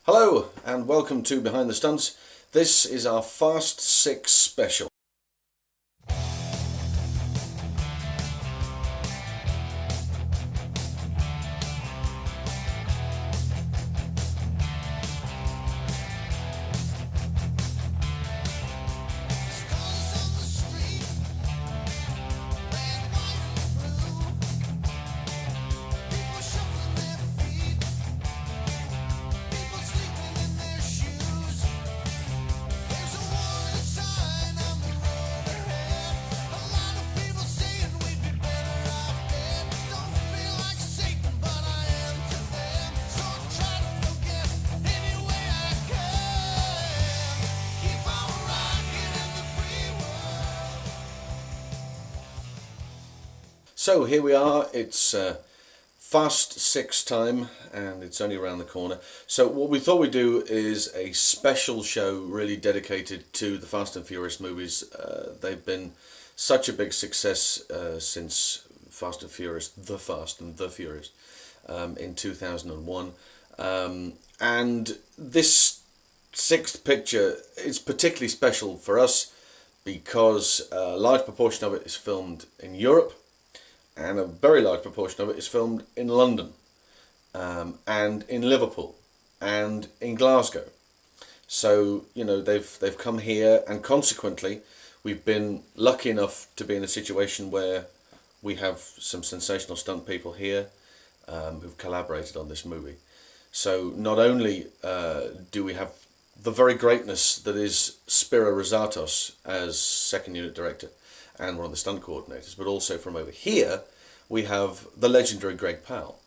Hello and welcome to Behind the Stunts. This is our Fast 6 special. So here we are, it's Fast 6 time and it's only around the corner. So what we thought we'd do is a special show really dedicated to the Fast and Furious movies. They've been such a big success since Fast and Furious, The Fast and The Furious in 2001. And this sixth picture is particularly special for us because a large proportion of it is filmed in Europe. And a very large proportion of it is filmed in London, and in Liverpool, and in Glasgow. So, you know, they've come here, and consequently, we've been lucky enough to be in a situation where we have some sensational stunt people here who've collaborated on this movie. So not only do we have the very greatness that is Spiro Rizatos as second unit director and one of the stunt coordinators, but also from over here we have the legendary Greg Powell,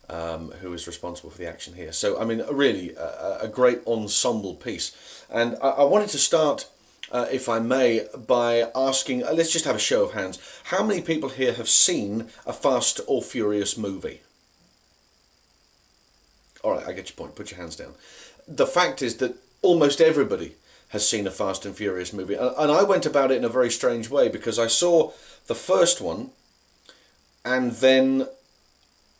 who is responsible for the action here. So I mean, really a great ensemble piece. And I wanted to start, if I may, by asking, let's just have a show of hands, how many people here have seen a Fast or Furious movie? Alright, I get your point, put your hands down. The fact is that almost everybody has seen a Fast and Furious movie, and I went about it in a very strange way because I saw the first one, and then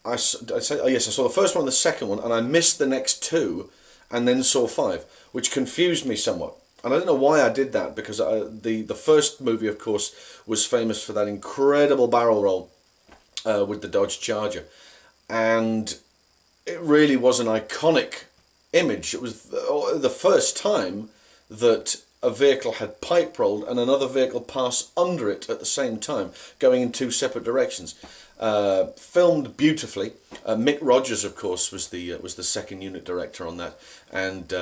I saw the first one and the second one, and I missed the next two, and then saw 5, which confused me somewhat. And I don't know why I did that, because the first movie, of course, was famous for that incredible barrel roll with the Dodge Charger, and it really was an iconic image. It was the first time that a vehicle had pipe rolled and another vehicle passed under it at the same time, going in 2 separate directions. Filmed beautifully. Mick Rogers, of course, was the second unit director on that, and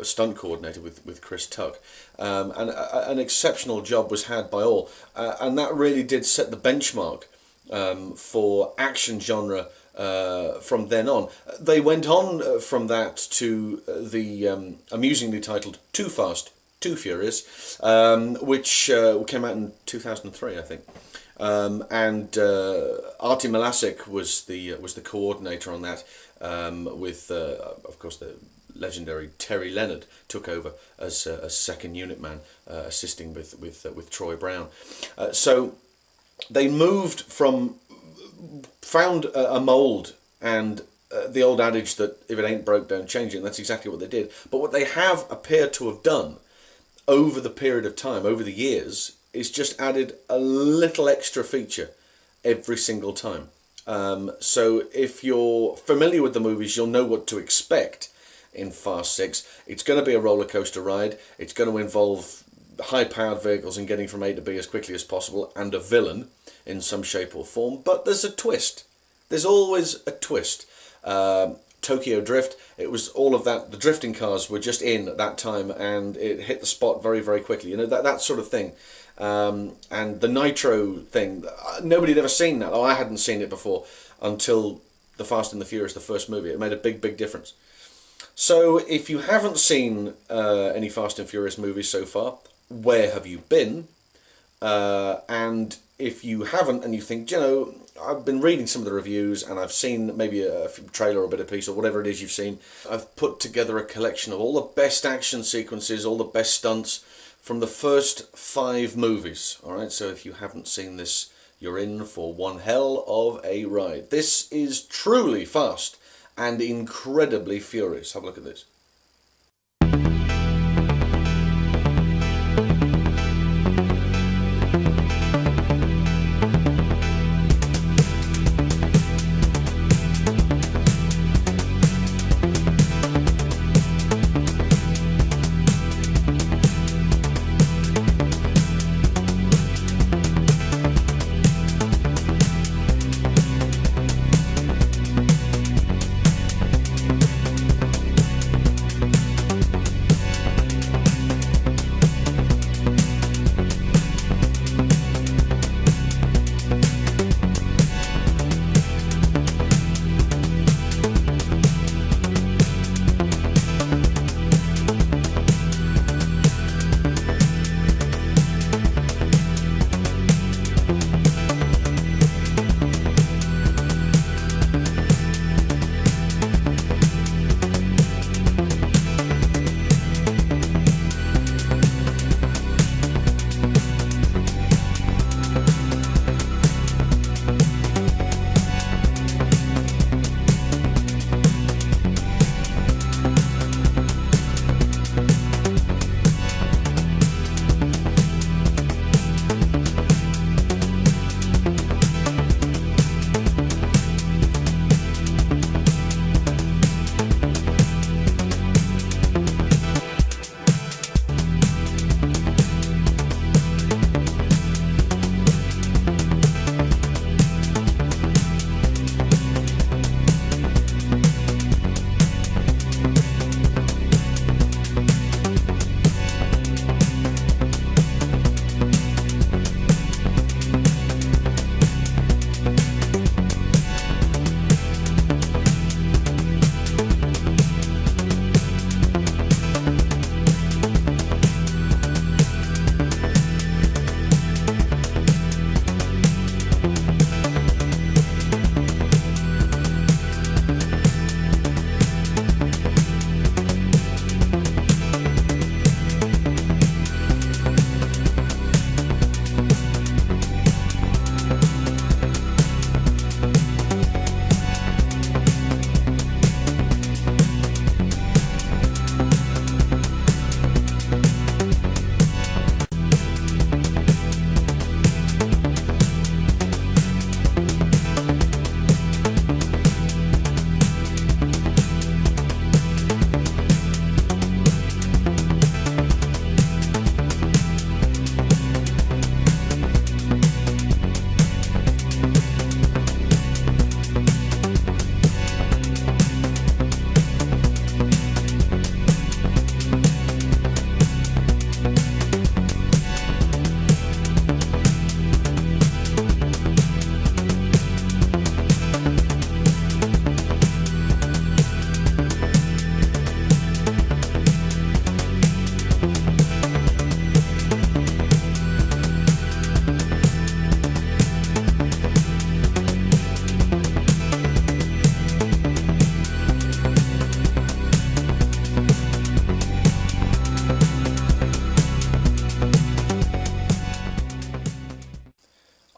stunt coordinator with Chris Tuck. And an exceptional job was had by all, and that really did set the benchmark for action genre. From then on, they went on from that to the amusingly titled Too Fast, Too Furious, which came out in 2003, I think. And Artie Malasic was the coordinator on that, with of course the legendary Terry Leonard took over as second unit man, assisting with Troy Brown. So they moved from. Found a mould, and the old adage that if it ain't broke, don't change it, and that's exactly what they did. But what they have appeared to have done over the period of time, over the years, is just added a little extra feature every single time. So if you're familiar with the movies, you'll know what to expect in Fast 6. It's going to be a roller coaster ride. It's going to involve high-powered vehicles and getting from A to B as quickly as possible, and a villain in some shape or form, but there's a twist. There's always a twist. Tokyo Drift, it was all of that. The drifting cars were just in at that time, and it hit the spot very, very quickly. You know, that sort of thing. And the Nitro thing, nobody had ever seen that. Oh, I hadn't seen it before until The Fast and the Furious, the first movie. It made a big, big difference. So if you haven't seen any Fast and Furious movies so far, where have you been? And if you haven't, and you think, you know, I've been reading some of the reviews and I've seen maybe a trailer or a bit of piece or whatever it is you've seen, I've put together a collection of all the best action sequences, all the best stunts from the first 5 movies. Alright, so if you haven't seen this, you're in for one hell of a ride. This is truly fast and incredibly furious. Have a look at this.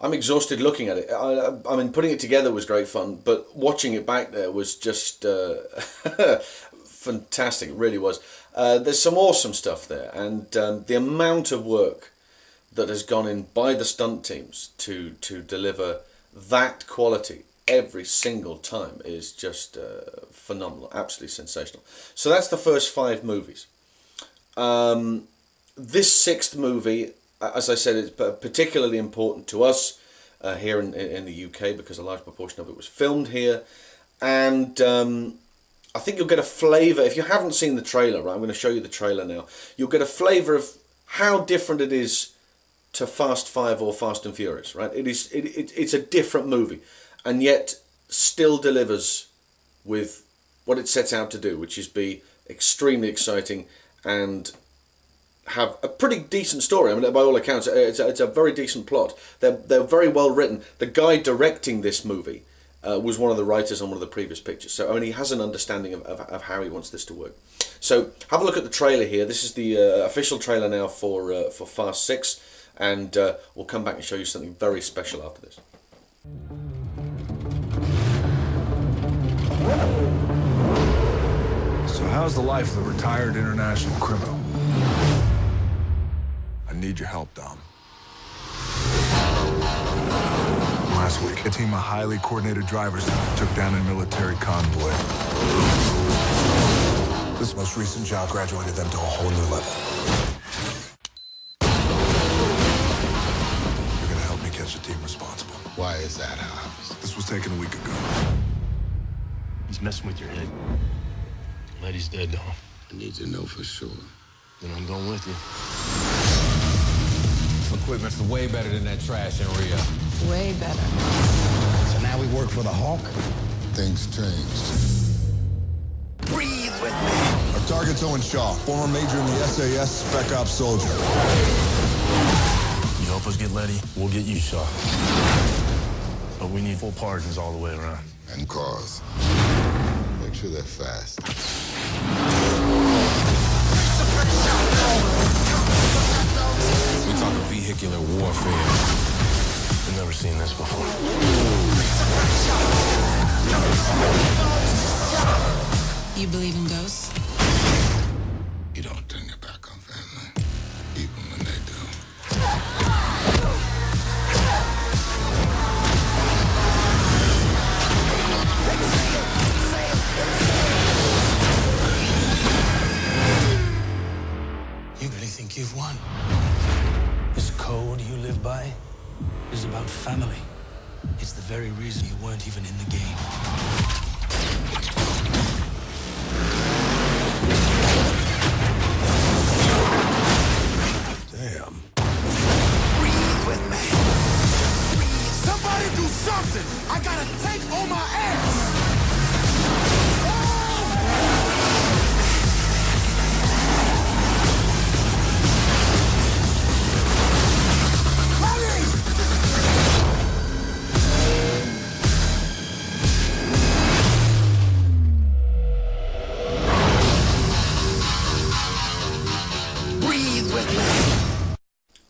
I'm exhausted looking at it. I mean, putting it together was great fun, but watching it back there was just fantastic. It really was. There's some awesome stuff there, and the amount of work that has gone in by the stunt teams to deliver that quality every single time is just phenomenal, absolutely sensational. So that's the first 5 movies. This 6th movie, as I said, is particularly important to us here in the UK because a large proportion of it was filmed here. And I think you'll get a flavour, if you haven't seen the trailer, right, I'm going to show you the trailer now, you'll get a flavour of how different it is to Fast 5 or Fast and Furious, right? It's a different movie, and yet still delivers with what it sets out to do, which is be extremely exciting and have a pretty decent story. I mean, by all accounts, it's a very decent plot. They're very well written. The guy directing this movie was one of the writers on one of the previous pictures, so I mean, he has an understanding of how he wants this to work. So have a look at the trailer here. This is the official trailer now for Fast 6, and we'll come back and show you something very special after this. How's the life of a retired international criminal? I need your help, Dom. Last week, a team of highly coordinated drivers took down a military convoy. This most recent job graduated them to a whole new level. You're gonna help me catch the team responsible. Why is that, Hobbs? This was taken a week ago. He's messing with your head. Letty's dead, Dom. I need to know for sure. Then I'm going with you. Equipment's way better than that trash in Rio. Way better. So now we work for the Hawk? Things changed. Breathe with me. Our target's Owen Shaw, former major in the SAS Spec Ops soldier. You help us get Letty, we'll get you, Shaw. But we need full pardons all the way around. And cars. Make sure they're fast. We talking vehicular warfare. I've never seen this before. You believe in ghosts? You don't turn your back on family, even when they do. You really think you've won? This code you live by is about family. It's the very reason you weren't even in the game. Damn. Breathe with me. Somebody do something! I got a tank on my ass!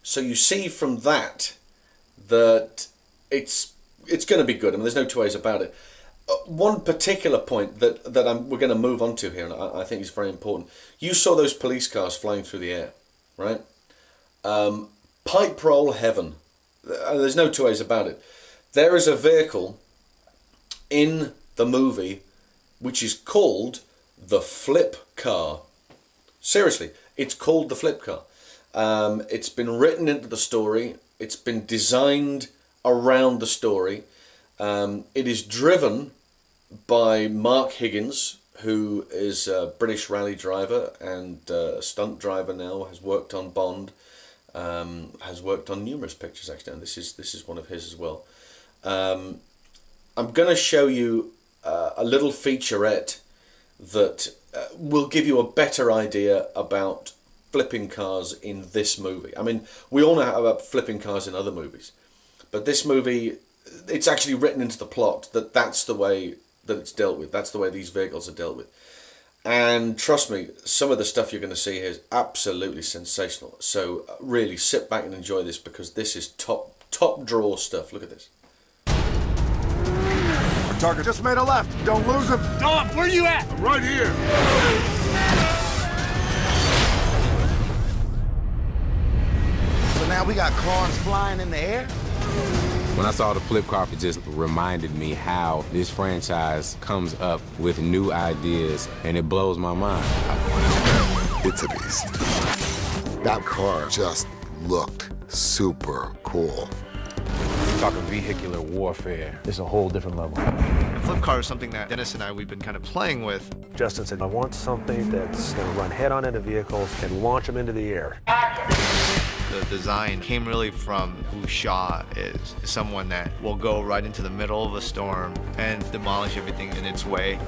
So you see from that it's going to be good. I mean, there's no two ways about it. One particular point that we're going to move on to here, and I think is very important. You saw those police cars flying through the air, right? Pipe roll heaven. There's no two ways about it. There is a vehicle in the movie which is called the flip car. Seriously, it's called the flip car. It's been written into the story. It's been designed around the story. It is driven by Mark Higgins, who is a British rally driver and a stunt driver now, has worked on Bond, has worked on numerous pictures actually, and this is one of his as well. I'm going to show you a little featurette that will give you a better idea about flipping cars in this movie. I mean, we all know about flipping cars in other movies, but this movie, it's actually written into the plot that that's the way that it's dealt with. That's the way these vehicles are dealt with. And trust me, some of the stuff you're going to see here is absolutely sensational. So really sit back and enjoy this, because this is top drawer stuff. Look at this. Our target just made a left. Don't lose him. Dom, where you at? Right here. So now we got cars flying in the air? When I saw the flip car, it just reminded me how this franchise comes up with new ideas, and it blows my mind. It's a beast. That car just looked super cool. Talking vehicular warfare. It's a whole different level. The flip car is something that Dennis and I, we've been kind of playing with. Justin said, I want something that's going to run head-on into vehicles and launch them into the air. The design came really from who Shaw is. Someone that will go right into the middle of a storm and demolish everything in its way.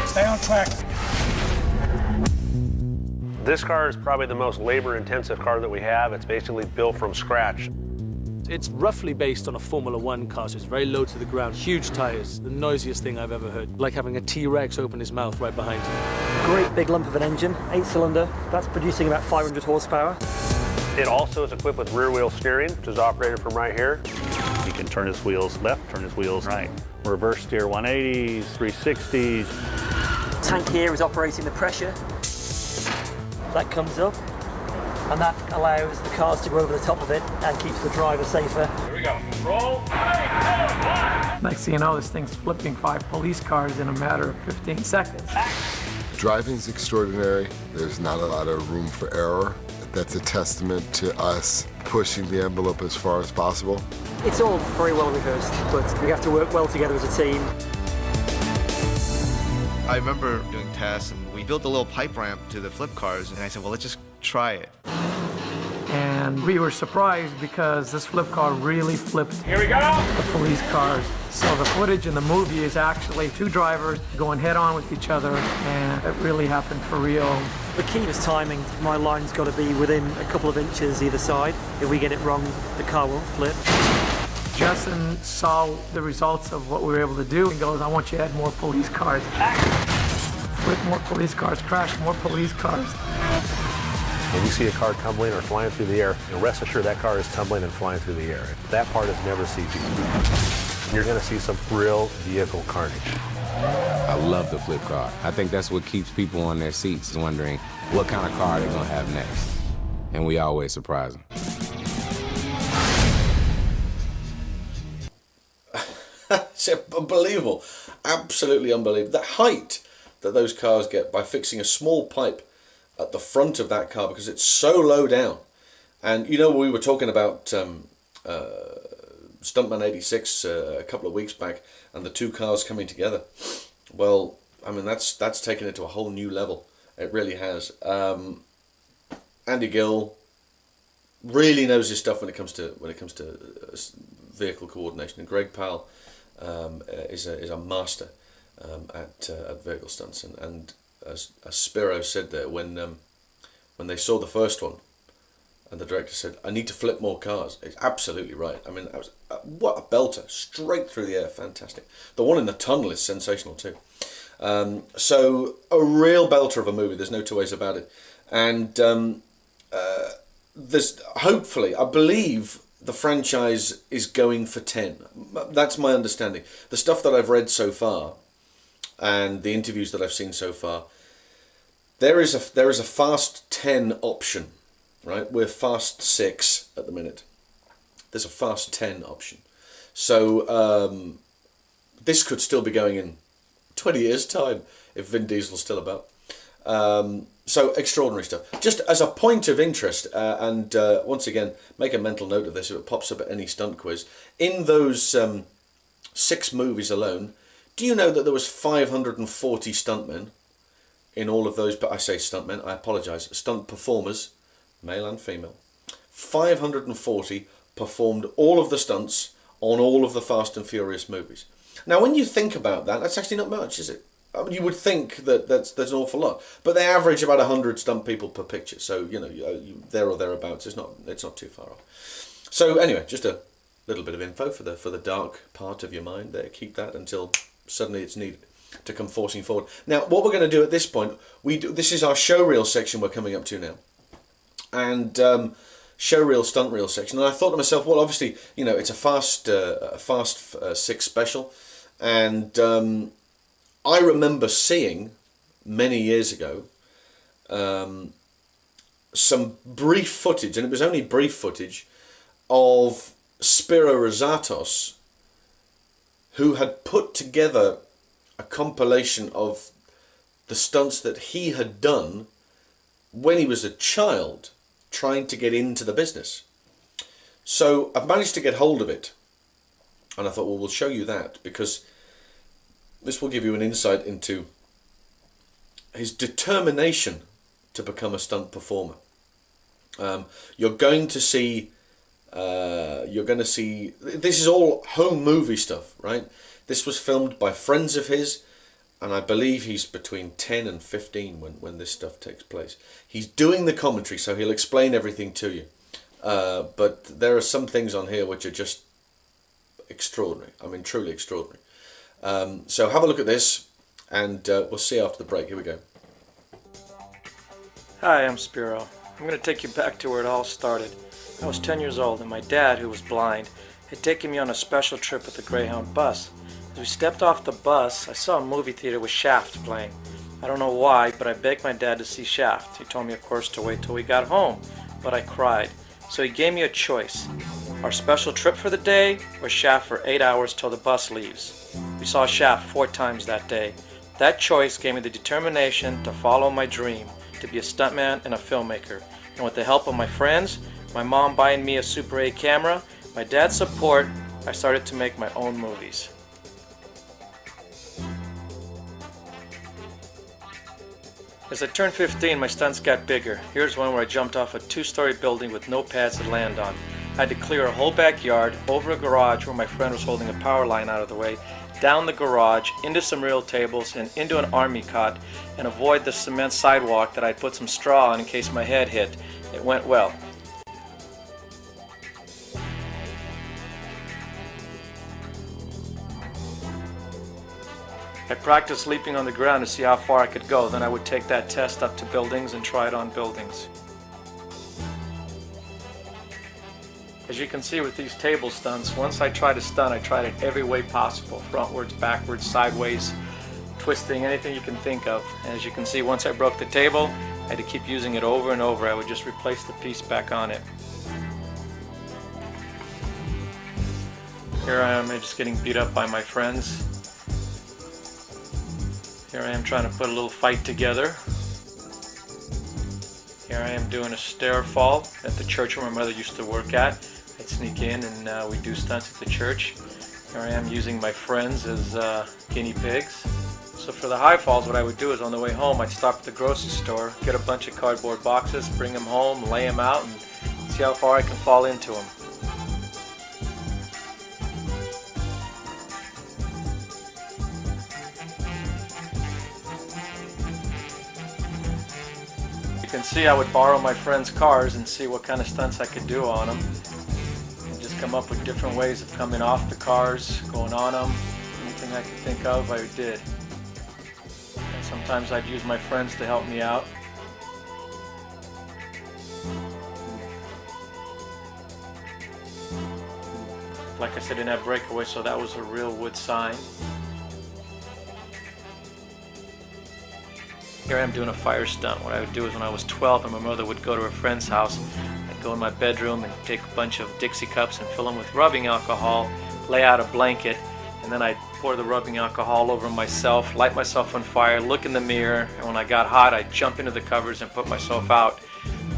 Stay on track. This car is probably the most labor-intensive car that we have. It's basically built from scratch. It's roughly based on a Formula One car, so it's very low to the ground. Huge tires, the noisiest thing I've ever heard. Like having a T-Rex open his mouth right behind you. Great big lump of an engine, 8-cylinder. That's producing about 500 horsepower. It also is equipped with rear-wheel steering, which is operated from right here. He can turn his wheels left, turn his wheels right. Reverse steer 180s, 360s. tank here is operating the pressure. That comes up, and that allows the cars to go over the top of it and keeps the driver safer. Here we go. Roll. 3, 2, 1. Next thing you know, this thing's flipping 5 police cars in a matter of 15 seconds. Driving's extraordinary. There's not a lot of room for error. That's a testament to us pushing the envelope as far as possible. It's all very well rehearsed, but we have to work well together as a team. I remember doing tests, and we built a little pipe ramp to the flip cars, and I said, well, let's just try it. And we were surprised because this flip car really flipped Here we go. the police cars. So the footage in the movie is actually 2 drivers going head-on with each other, and it really happened for real. The key is timing. My line's got to be within a couple of inches either side. If we get it wrong, the car won't flip. Justin saw the results of what we were able to do and goes, I want you to add more police cars. Flip more police cars, crash more police cars. When you see a car tumbling or flying through the air, rest assured that car is tumbling and flying through the air. That part is never CG. You're going to see some real vehicle carnage. I love the flip car. I think that's what keeps people on their seats wondering what kind of car they're going to have next. And we always surprise them. It's unbelievable. Absolutely unbelievable. The height that those cars get by fixing a small pipe at the front of that car because it's so low down. And you know, we were talking about Stuntman 86 a couple of weeks back and the 2 cars coming together. Well, I mean, that's taken it to a whole new level. It really has. Andy Gill really knows his stuff when it comes to vehicle coordination, and Greg Powell is a master at vehicle stunts. And as Spiro said there, when they saw the first one, and the director said, "I need to flip more cars." It's absolutely right. I mean, what a belter! Straight through the air, fantastic. The one in the tunnel is sensational too. So a real belter of a movie. There's no 2 ways about it. And there's hopefully, I believe, the franchise is going for 10. That's my understanding. The stuff that I've read so far, and the interviews that I've seen so far, there is a fast 10 option. Right, we're fast 6 at the minute. There's a fast 10 option. So this could still be going in 20 years' time if Vin Diesel's still about. So extraordinary stuff. Just as a point of interest, and once again, make a mental note of this if it pops up at any stunt quiz. In those 6 movies alone, do you know that there was 540 stuntmen in all of those? But I say stuntmen, I apologise. Stunt performers, male and female. 540 performed all of the stunts on all of the Fast and Furious movies. Now, when you think about that, that's actually not much, is it? I mean, you would think that there's an awful lot, but they average about 100 stunt people per picture. So you know, there or thereabouts. It's not too far off. So anyway, just a little bit of info for the dark part of your mind there. Keep that until suddenly it's needed to come forcing forward. Now, what we're going to do at this point, this is our show reel section we're coming up to now. And show reel, stunt reel section, and I thought to myself, well, obviously, you know, it's a fast 6 special, and I remember seeing many years ago some brief footage, and it was only brief footage, of Spiro Rizatos, who had put together a compilation of the stunts that he had done when he was a child, trying to get into the business. So I've managed to get hold of it, and I thought, well, we'll show you that, because this will give you an insight into his determination to become a stunt performer. You're going to see this is all home movie stuff, right? This was filmed by friends of his, and I believe he's between 10 and 15 when this stuff takes place. He's doing the commentary, so he'll explain everything to you. But there are some things on here which are just extraordinary. I mean, truly extraordinary. So have a look at this, and we'll see after the break. Here we go. Hi, I'm Spiro. I'm going to take you back to where it all started. I was 10 years old, and my dad, who was blind, had taken me on a special trip with the Greyhound bus. As we stepped off the bus, I saw a movie theater with Shaft playing. I don't know why, but I begged my dad to see Shaft. He told me, of course, to wait till we got home, but I cried. So he gave me a choice: our special trip for the day, or Shaft for 8 hours till the bus leaves. We saw Shaft 4 times that day. That choice gave me the determination to follow my dream, to be a stuntman and a filmmaker. And with the help of my friends, my mom buying me a Super 8 camera, my dad's support, I started to make my own movies. As I turned 15, my stunts got bigger. Here's one where I jumped off a 2-story building with no pads to land on. I had to clear a whole backyard, over a garage where my friend was holding a power line out of the way, down the garage, into some real tables, and into an army cot, and avoid the cement sidewalk that I'd put some straw on in case my head hit. It went well. I practiced leaping on the ground to see how far I could go. Then I would take that test up to buildings and try it on buildings. As you can see with these table stunts, once I tried a stunt, I tried it every way possible. Frontwards, backwards, sideways, twisting, anything you can think of. And as you can see, once I broke the table, I had to keep using it over and over. I would just replace the piece back on it. Here I am just getting beat up by my friends. Here I am trying to put a little fight together. Here I am doing a stair fall at the church where my mother used to work at. I'd sneak in and we'd do stunts at the church. Here I am using my friends as guinea pigs. So for the high falls, what I would do is on the way home, I'd stop at the grocery store, get a bunch of cardboard boxes, bring them home, lay them out, and see how far I can fall into them. You can see I would borrow my friends' cars and see what kind of stunts I could do on them. And just come up with different ways of coming off the cars, going on them. Anything I could think of, I did. And sometimes I'd use my friends to help me out. Like I said, I didn't have breakaway, so that was a real wood sign. Here I am doing a fire stunt. What I would do is when I was 12 and my mother would go to her friend's house, I'd go in my bedroom and take a bunch of Dixie cups and fill them with rubbing alcohol, lay out a blanket, and then I'd pour the rubbing alcohol over myself, light myself on fire, look in the mirror, and when I got hot, I'd jump into the covers and put myself out.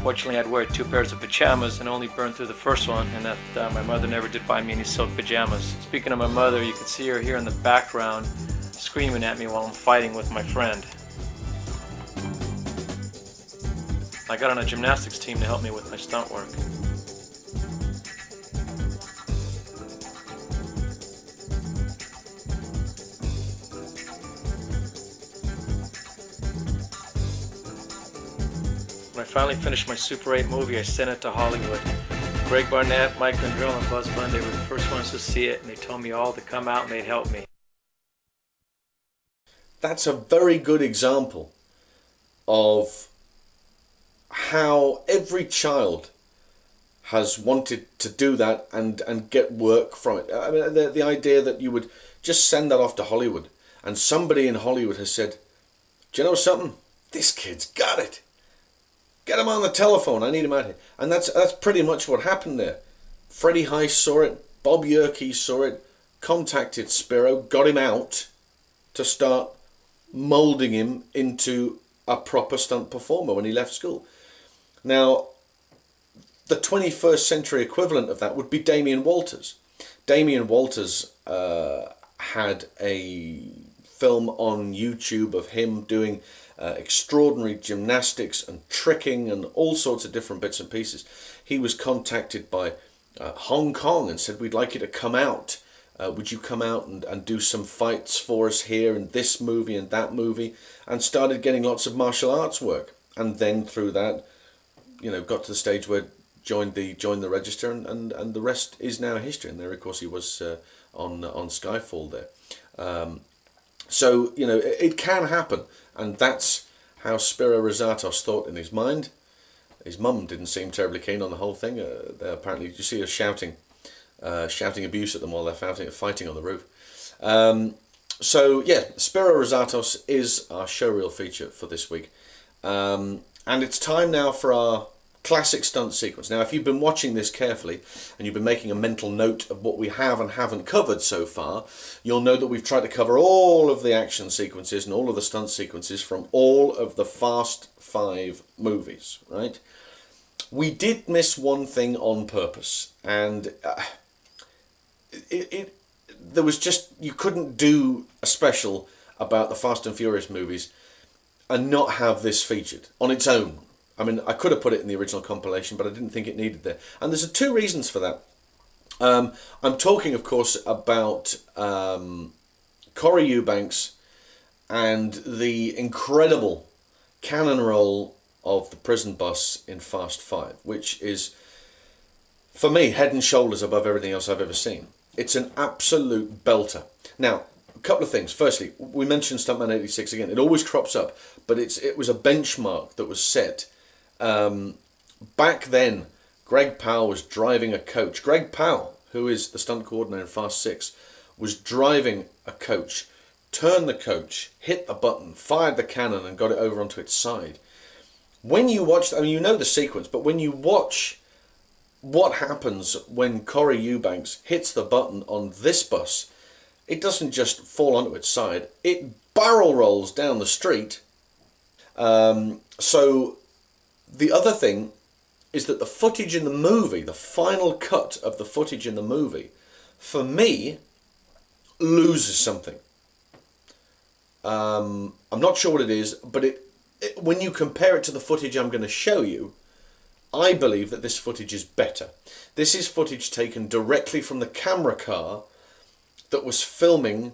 Fortunately, I'd wear 2 pairs of pajamas and only burn through the first one, and that my mother never did buy me any silk pajamas. Speaking of my mother, you can see her here in the background screaming at me while I'm fighting with my friend. I got on a gymnastics team to help me with my stunt work. When I finally finished my Super 8 movie, I sent it to Hollywood. Greg Barnett, Mike Vendrell, and Buzz Bundy were the first ones to see it, and they told me all to come out and they'd help me. That's a very good example of how every child has wanted to do that and get work from it. I mean, the idea that you would just send that off to Hollywood and somebody in Hollywood has said, do you know something? This kid's got it. Get him on the telephone. I need him out here. And that's pretty much what happened there. Freddie Heiss saw it. Bob Yerke saw it. Contacted Spiro. Got him out to start moulding him into a proper stunt performer when he left school. Now, the 21st century equivalent of that would be Damien Walters. Damien Walters had a film on YouTube of him doing extraordinary gymnastics and tricking and all sorts of different bits and pieces. He was contacted by Hong Kong and said, we'd like you to come out. Would you come out and do some fights for us here in this movie and that movie? And started getting lots of martial arts work. And then through that, you know, got to the stage where joined the register, and the rest is now history. And there, of course, he was on Skyfall there. So, you know, it can happen. And that's how Spiro Rizatos thought in his mind. His mum didn't seem terribly keen on the whole thing. Apparently, you see her shouting abuse at them while they're fighting on the roof. So yeah, Spiro Rizatos is our showreel feature for this week. And it's time now for our classic stunt sequence. Now, if you've been watching this carefully and you've been making a mental note of what we have and haven't covered so far, you'll know that we've tried to cover all of the action sequences and all of the stunt sequences from all of the Fast 5 movies, right? We did miss one thing on purpose, and there was just, you couldn't do a special about the Fast and Furious movies and not have this featured on its own. I mean, I could have put it in the original compilation, but I didn't think it needed there. And there's two reasons for that. I'm talking, of course, about Corey Eubanks and the incredible cannon roll of the prison bus in Fast 5, which is, for me, head and shoulders above everything else I've ever seen. It's an absolute belter. Now, a couple of things. Firstly, we mentioned Stuntman 86 again. It always crops up, but it was a benchmark that was set. Back then, Greg Powell was driving a coach. Greg Powell, who is the stunt coordinator in Fast 6, was driving a coach, turned the coach, hit the button, fired the cannon, and got it over onto its side. When you watch, I mean, you know the sequence, but when you watch what happens when Corey Eubanks hits the button on this bus, it doesn't just fall onto its side, it barrel rolls down the street. So the other thing is that the footage in the movie, the final cut of the footage in the movie, for me, loses something. I'm not sure what it is, but when you compare it to the footage I'm going to show you, I believe that this footage is better. This is footage taken directly from the camera car that was filming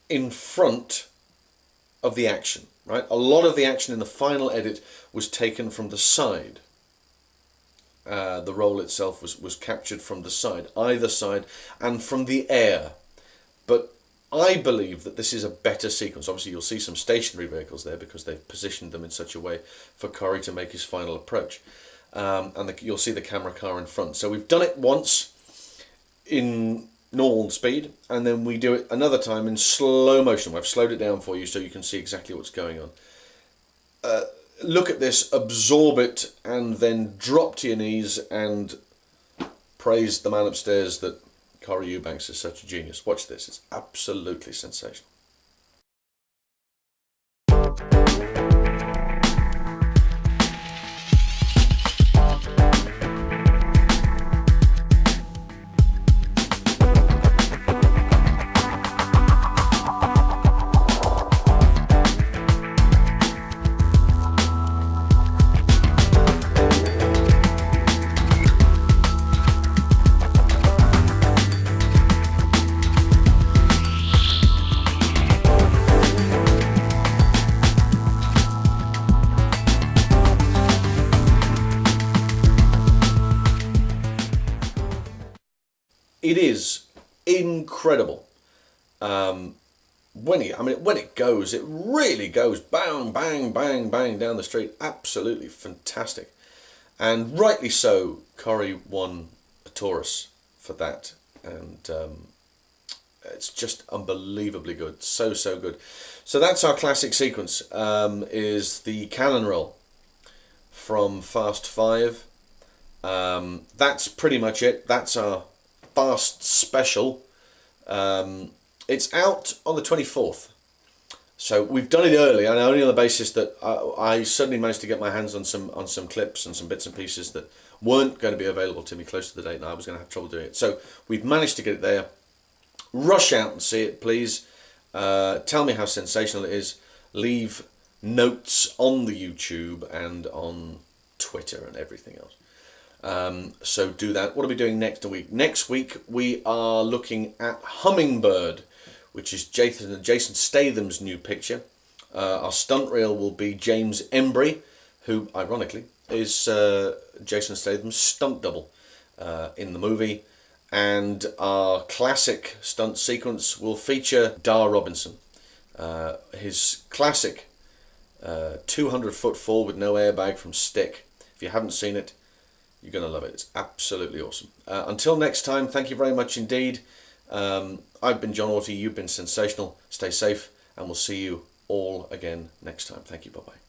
in front of the action, right? A lot of the action in the final edit was taken from the side. The roll itself was captured from the side, either side, and from the air. But I believe that this is a better sequence. Obviously, you'll see some stationary vehicles there because they've positioned them in such a way for Corey to make his final approach. You'll see the camera car in front. So we've done it once in normal speed, and then we do it another time in slow motion. I've slowed it down for you so you can see exactly what's going on. Look at this, absorb it, and then drop to your knees and praise the man upstairs that Corey Eubanks is such a genius. Watch this, it's absolutely sensational. It is incredible. When it goes, it really goes bang, bang, bang, bang down the street. Absolutely fantastic. And rightly so, Corey won a Taurus for that. And it's just unbelievably good. So good. So that's our classic sequence, is the cannon roll from Fast 5. That's pretty much it. That's our Fast special. It's out on the 24th, so we've done it early, and only on the basis that I suddenly managed to get my hands on some clips and some bits and pieces that weren't going to be available to me close to the date, and I was going to have trouble doing it. So we've managed to get it there. Rush out and see it, please. Tell me how sensational it is. Leave notes on the YouTube and on Twitter and everything else. So do that. What are we doing next week? Next week we are looking at Hummingbird, which is Jason Statham's new picture. Our stunt reel will be James Embry, who ironically is Jason Statham's stunt double in the movie. And our classic stunt sequence will feature Dar Robinson. His classic 200-foot fall with no airbag from Stick. If you haven't seen it, you're going to love it. It's absolutely awesome. Until next time, thank you very much indeed. I've been John Orty, you've been sensational. Stay safe, and we'll see you all again next time. Thank you, bye-bye.